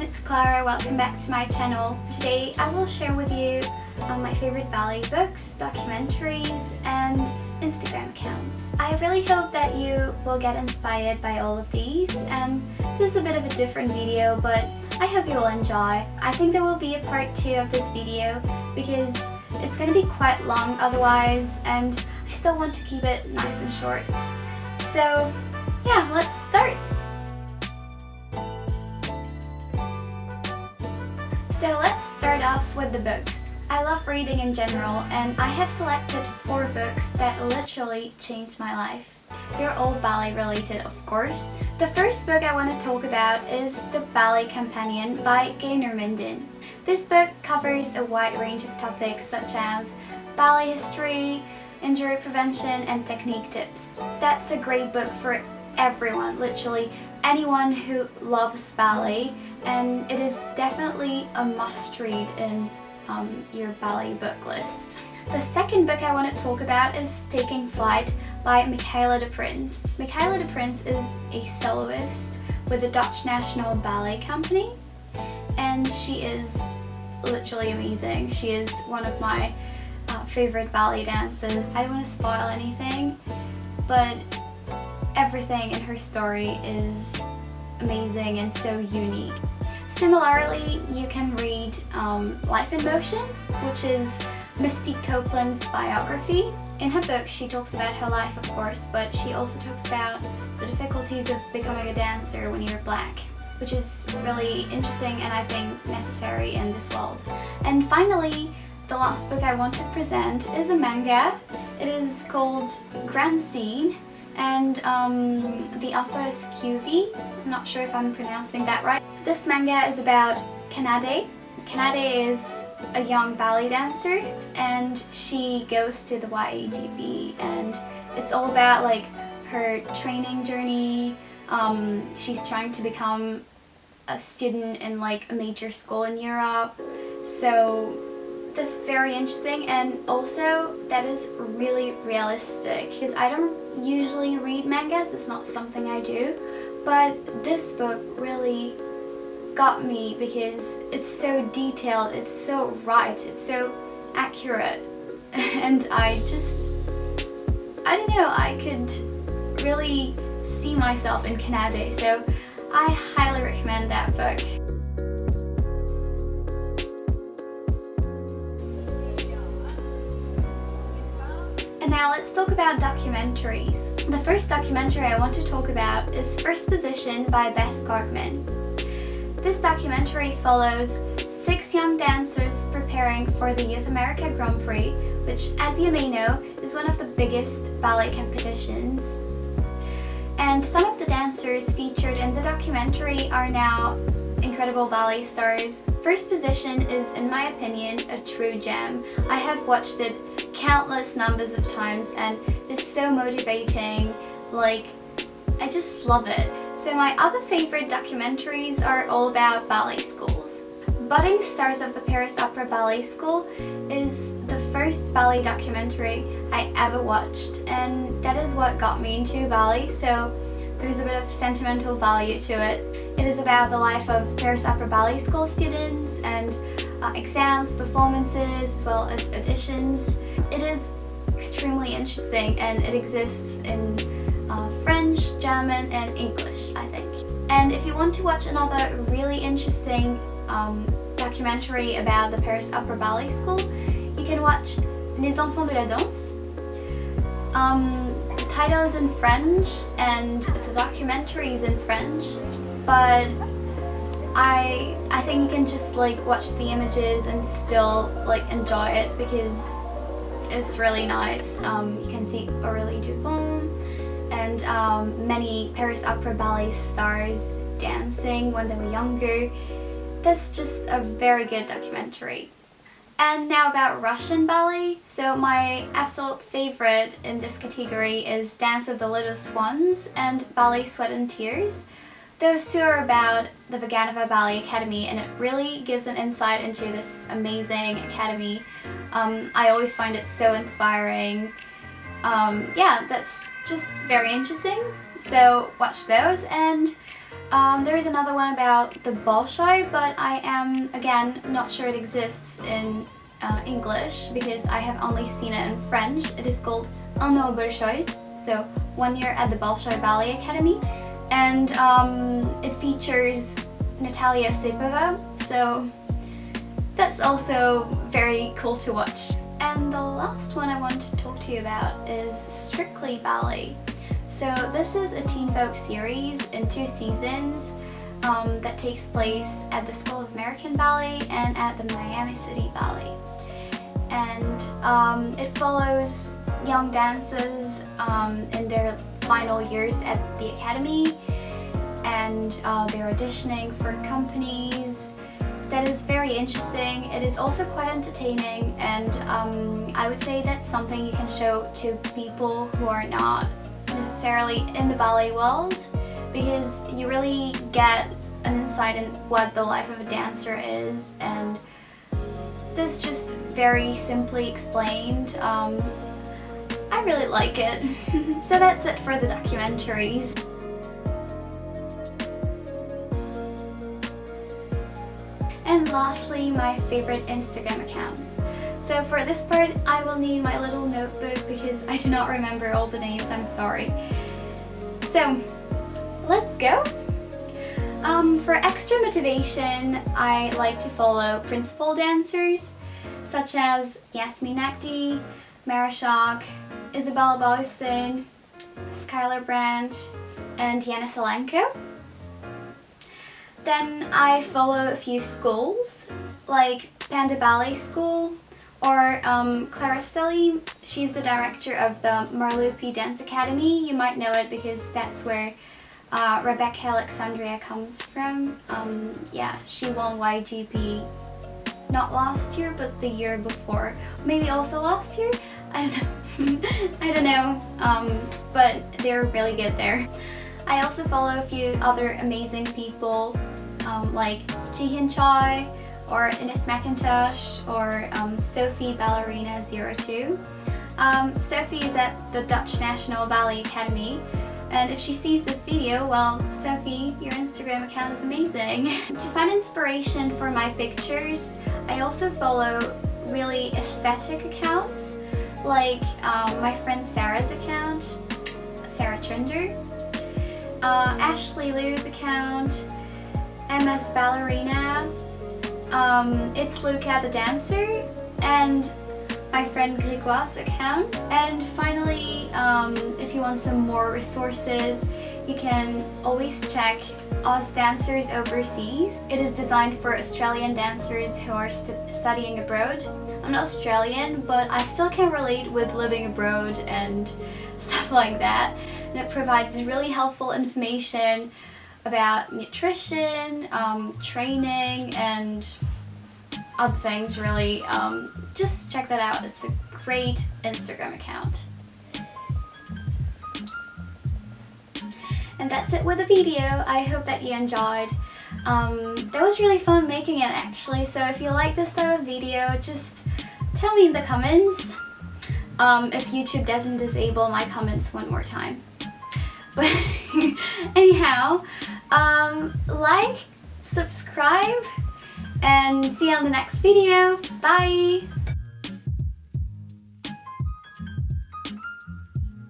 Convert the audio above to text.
it's Clara. Welcome back to my channel. Today I will share with you my favorite ballet books, documentaries and Instagram accounts. I really hope that you will get inspired by all of these, and this is a bit of a different video, but I hope you will enjoy. I think there will be a part 2 of this video because it's going to be quite long otherwise, and I still want to keep it nice and short. So yeah, let's start! So let's start off with the books. I love reading in general, and I have selected 4 books that literally changed my life. They're all ballet related, of course. The first book I want to talk about is The Ballet Companion by Gaynor Minden. This book covers a wide range of topics such as ballet history, injury prevention and technique tips. That's a great book for everyone, literally anyone who loves ballet, and it is definitely a must-read in your ballet book list. The second book I want to talk about is Taking Flight by Michaela de Prins. Michaela de Prins is a soloist with the Dutch National Ballet Company, and she is literally amazing. She is one of my favorite ballet dancers. I don't want to spoil anything, but everything in her story is amazing and so unique. Similarly, you can read Life in Motion, which is Misty Copeland's biography. In her book, she talks about her life, of course, but she also talks about the difficulties of becoming a dancer when you're black, which is really interesting and I think necessary in this world. And finally, the last book I want to present is a manga. It is called Grand Scene, and the author is QV. I'm not sure if I'm pronouncing that right. This manga is about Kanade. Kanade is a young ballet dancer, and she goes to the YAGB, and it's all about like her training journey. She's trying to become a student in like a major school in Europe, so that's very interesting, and also that is really realistic because I don't usually read mangas. It's not something I do, but this book really got me because it's so detailed, it's so right, it's so accurate, and I don't know, I could really see myself in Kanade, so I highly recommend that book. And now let's talk about documentaries. The first documentary I want to talk about is First Position by Bess Cartman. This documentary follows 6 young dancers preparing for the Youth America Grand Prix, which, as you may know, is one of the biggest ballet competitions. And some of the dancers featured in the documentary are now incredible ballet stars. First Position is, in my opinion, a true gem. I have watched it countless numbers of times and it's so motivating. Like, I just love it. So my other favorite documentaries are all about ballet schools. Budding Stars of the Paris Opera Ballet School is the first ballet documentary I ever watched, and that is what got me into ballet, so there's a bit of sentimental value to it. It is about the life of Paris Opera Ballet School students and exams, performances, as well as auditions. It is extremely interesting, and it exists in French, German and English, I think. And if you want to watch another really interesting documentary about the Paris Opera Ballet School, you can watch Les Enfants de la Danse. The title is in French and the documentary is in French, but I think you can just like watch the images and still like enjoy it because it's really nice. You can see Aurélie Dupont and many Paris Opera Ballet stars dancing when they were younger. That's just a very good documentary. And now about Russian ballet. So my absolute favorite in this category is Dance of the Little Swans and Ballet Sweat and Tears. Those two are about the Vaganova Ballet Academy, and it really gives an insight into this amazing academy. I always find it so inspiring. Yeah, that's just very interesting. So watch those. And There is another one about the Bolshoi, but I am, again, not sure it exists in English because I have only seen it in French. It is called Un an au Bolshoi, so 1 year at the Bolshoi Ballet Academy, and it features Natalia Sipova, so that's also very cool to watch. And the last one I want to talk to you about is Strictly Ballet. So this is a teen folk series in 2 seasons that takes place at the School of American Ballet and at the Miami City Ballet. And it follows young dancers in their final years at the academy, and they're auditioning for companies. That is very interesting. It is also quite entertaining, and I would say that's something you can show to people who are not necessarily in the ballet world, because you really get an insight in what the life of a dancer is, and this is just very simply explained. I really like it. So that's it for the documentaries. And lastly, my favorite Instagram accounts. So for this part, I will need my little notebook because I do not remember all the names, I'm sorry. So, let's go! For extra motivation, I like to follow principal dancers such as Yasmin Nagdi, Mara Shock, Isabella Boyson, Skylar Brandt, and Yana Salenko. Then I follow a few schools, like Panda Ballet School, or Clara Stelly. She's the director of the Marlupi Dance Academy. You might know it because that's where Rebecca Alexandria comes from. Yeah, she won YGP not last year, but the year before. Maybe also last year? I don't know. I don't know, but they're really good there. I also follow a few other amazing people like Jihyun Choi, or Ines McIntosh, or Sophie Ballerina 02. Sophie is at the Dutch National Ballet Academy, and if she sees this video, well, Sophie, your Instagram account is amazing. To find inspiration for my pictures, I also follow really aesthetic accounts, like my friend Sarah's account, Sarah Trinder, Ashley Liu's account, MS Ballerina, it's Luca the Dancer, and my friend Grégoire's account. And finally, if you want some more resources, you can always check Oz Dancers Overseas. It is designed for Australian dancers who are studying abroad. I'm not Australian, but I still can relate with living abroad and stuff like that. And it provides really helpful information about nutrition, training, and other things really. Just check that out. It's a great Instagram account. And that's it with the video. I hope that you enjoyed. That was really fun making it actually, so if you like this type of video, just tell me in the comments if YouTube doesn't disable my comments one more time. But anyhow, like, subscribe, and see you on the next video. Bye!